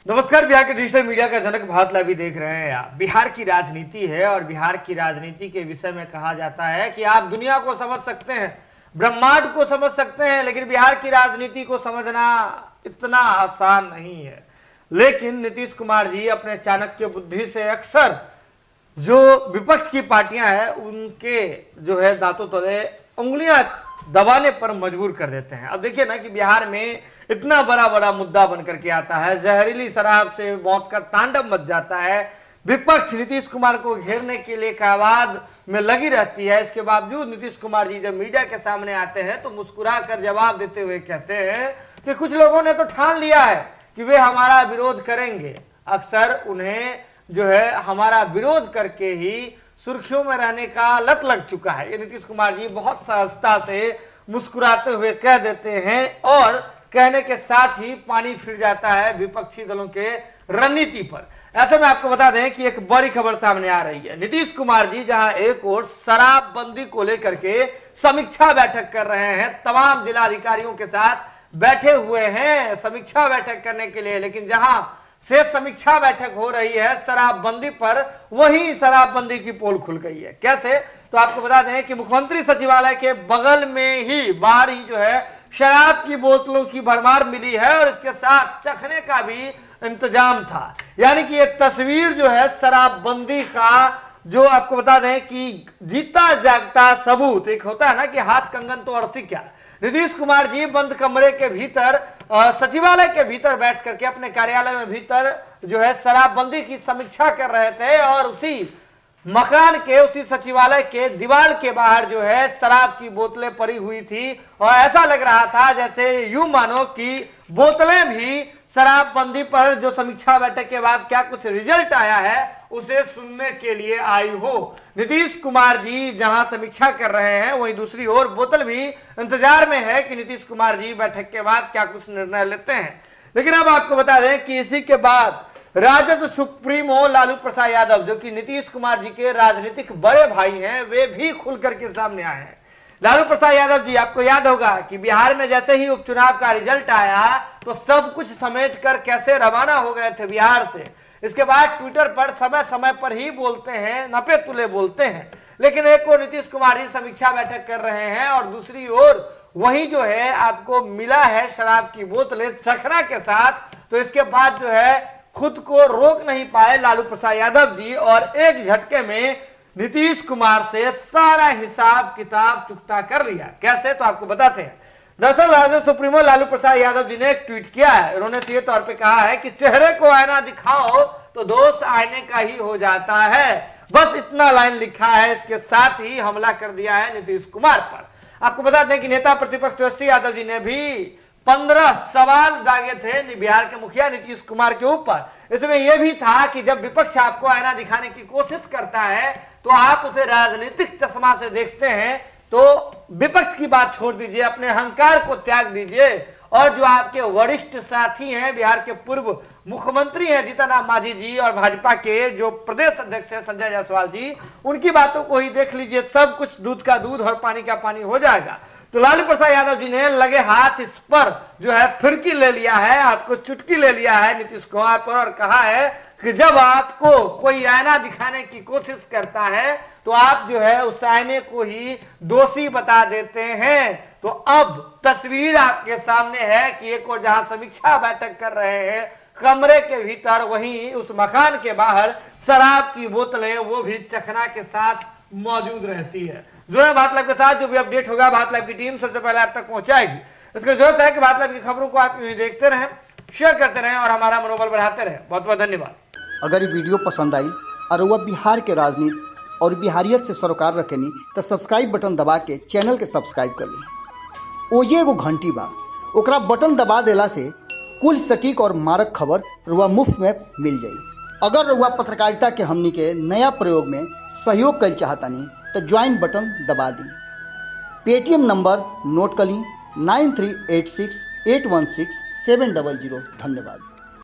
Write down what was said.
नमस्कार। बिहार के digital media का जनक भारत लाइव देख रहे हैं आप। बिहार की राजनीति है और बिहार की राजनीति के विषय में कहा जाता है कि आप दुनिया को समझ सकते हैं, ब्रह्मांड को समझ सकते हैं, लेकिन बिहार की राजनीति को समझना इतना आसान नहीं है। लेकिन नीतीश कुमार जी अपने चाणक्य बुद्धि से अक्सर जो विपक्ष की पार्टियां हैं उनके जो है दांतों तले उंगलियां दबाने पर मजबूर कर देते हैं। अब देखिए ना कि बिहार में इतना बड़ा बड़ा मुद्दा बन करके आता है, जहरीली शराब से मौत का तांडव मच जाता है, विपक्ष नीतीश कुमार को घेरने के लिए कावाद में लगी रहती है। इसके बावजूद नीतीश कुमार जी जब मीडिया के सामने आते हैं तो मुस्कुरा कर जवाब देते हुए कहते हैं कि कुछ लोगों ने तो ठान लिया है कि वे हमारा विरोध करेंगे। अक्सर उन्हें जो है हमारा विरोध करके ही सुर्खियों में रहने का लत लग चुका है। ये नीतीश कुमार जी बहुत सहजता से मुस्कुराते हुए कह देते हैं और कहने के साथ ही पानी फिर जाता है विपक्षी दलों के रणनीति पर। ऐसे में आपको बता दें कि एक बड़ी खबर सामने आ रही है। नीतीश कुमार जी जहां एक ओर शराबबंदी को लेकर के समीक्षा बैठक कर रहे हैं, तमाम जिलाधिकारियों के साथ बैठे हुए हैं समीक्षा बैठक करने के लिए, लेकिन जहां से समीक्षा बैठक हो रही है शराबबंदी पर, वही शराबबंदी की पोल खुल गई है। कैसे? तो आपको बता दें कि मुख्यमंत्री सचिवालय के बगल में ही बाहर ही जो है शराब की बोतलों की भरमार मिली है और इसके साथ चखने का भी इंतजाम था। यानी कि एक तस्वीर जो है शराबबंदी का, जो आपको बता दें कि जीता जागता सबूत एक होता है ना कि हाथ कंगन तो अरसी क्या। नीतीश कुमार जी बंद कमरे के भीतर सचिवालय के भीतर बैठ करके अपने कार्यालय में भीतर जो है शराबबंदी की समीक्षा कर रहे थे और उसी मकान के उसी सचिवालय के दीवार के बाहर जो है शराब की बोतलें पड़ी हुई थी और ऐसा लग रहा था जैसे यूं मानो कि बोतलें भी शराबबंदी पर जो समीक्षा बैठक के बाद क्या कुछ रिजल्ट आया है उसे सुनने के लिए आई हो। नीतीश कुमार जी जहां समीक्षा कर रहे हैं वहीं दूसरी ओर बोतल भी इंतजार में है कि नीतीश कुमार जी बैठक के बाद क्या कुछ निर्णय लेते हैं। लेकिन अब आपको बता दें कि इसी के बाद राजद सुप्रीमो लालू प्रसाद यादव, जो कि नीतीश कुमार जी के राजनीतिक बड़े भाई हैं, वे भी खुल करके सामने आए हैं। लालू प्रसाद यादव जी, आपको याद होगा कि बिहार में जैसे ही उपचुनाव का रिजल्ट आया तो सब कुछ समेट कर कैसे रवाना हो गए थे बिहार से। इसके बाद ट्विटर पर समय समय पर ही बोलते हैं, नपे तुले बोलते हैं। लेकिन एक और नीतीश कुमार जी समीक्षा बैठक कर रहे हैं और दूसरी ओर वही जो है आपको मिला है शराब की बोतलें चखना के साथ। तो इसके बाद जो है खुद को रोक नहीं पाए लालू प्रसाद यादव जी और एक झटके में नीतीश कुमार से सारा हिसाब किताब चुकता कर लिया। कैसे? तो आपको बताते हैं। दरअसल राजद सुप्रीमो लालू प्रसाद यादव जी ने एक ट्वीट किया है। उन्होंने सीधे तौर पे कहा है कि चेहरे को आईना दिखाओ तो दोष आईने का ही हो जाता है। बस इतना लाइन लिखा है, इसके साथ ही हमला कर दिया है नीतीश कुमार पर। आपको बता दें कि नेता प्रतिपक्ष तेजस्वी यादव जी ने भी 15 सवाल दागे थे बिहार के मुखिया नीतीश कुमार के ऊपर। इसमें यह भी था कि जब विपक्ष आपको आईना दिखाने की कोशिश करता है तो आप उसे राजनीतिक चश्मा से देखते हैं, तो विपक्ष की बात छोड़ दीजिए, अपने अहंकार को त्याग दीजिए और जो आपके वरिष्ठ साथी हैं, बिहार के पूर्व मुख्यमंत्री हैं जीतन राम मांझी जी और भाजपा के जो प्रदेश अध्यक्ष हैं संजय जायसवाल जी, उनकी बातों को ही देख लीजिए। सब कुछ दूध का दूध और पानी का पानी हो जाएगा। तो लालू प्रसाद यादव जी ने लगे हाथ इस पर जो है फिरकी ले लिया है, हाथ को चुटकी ले लिया है नीतीश कुमार पर और कहा है कि जब आपको कोई आईना दिखाने की कोशिश करता है तो आप जो है उस आईने को ही दोषी बता देते हैं। तो अब तस्वीर आपके सामने है कि एक और जहां समीक्षा बैठक कर रहे हैं कमरे के भीतर, वहीं उस मकान के बाहर शराब की बोतलें वो भी चखना के साथ मौजूद रहती है। जो है भारत लाइव के साथ जो भी अपडेट होगा भारत लाइव की टीम सबसे पहले आप तक पहुंचाएगी। इसकी जरूरत है कि भारत लाइव की खबरों को आप देखते रहें, शेयर करते रहें और हमारा मनोबल बढ़ाते रहें। बहुत बहुत धन्यवाद। अगर ये वीडियो पसंद आई और वह बिहार के राजनीति और बिहारियत से सरोकार रखेनी तो सब्सक्राइब बटन दबा के चैनल के सब्सक्राइब कर ली। ओजे एगो घंटी बा, ओकरा बटन दबा देला से कुल सटीक और मारक खबर रुआ मुफ्त में मिल जाई। अगर रुआ पत्रकारिता के हमनी के नया प्रयोग में सहयोग कर चाहतानी तो ज्वाइन बटन दबा दी। पेटीएम नंबर नोट कर ली 9386816700। धन्यवाद।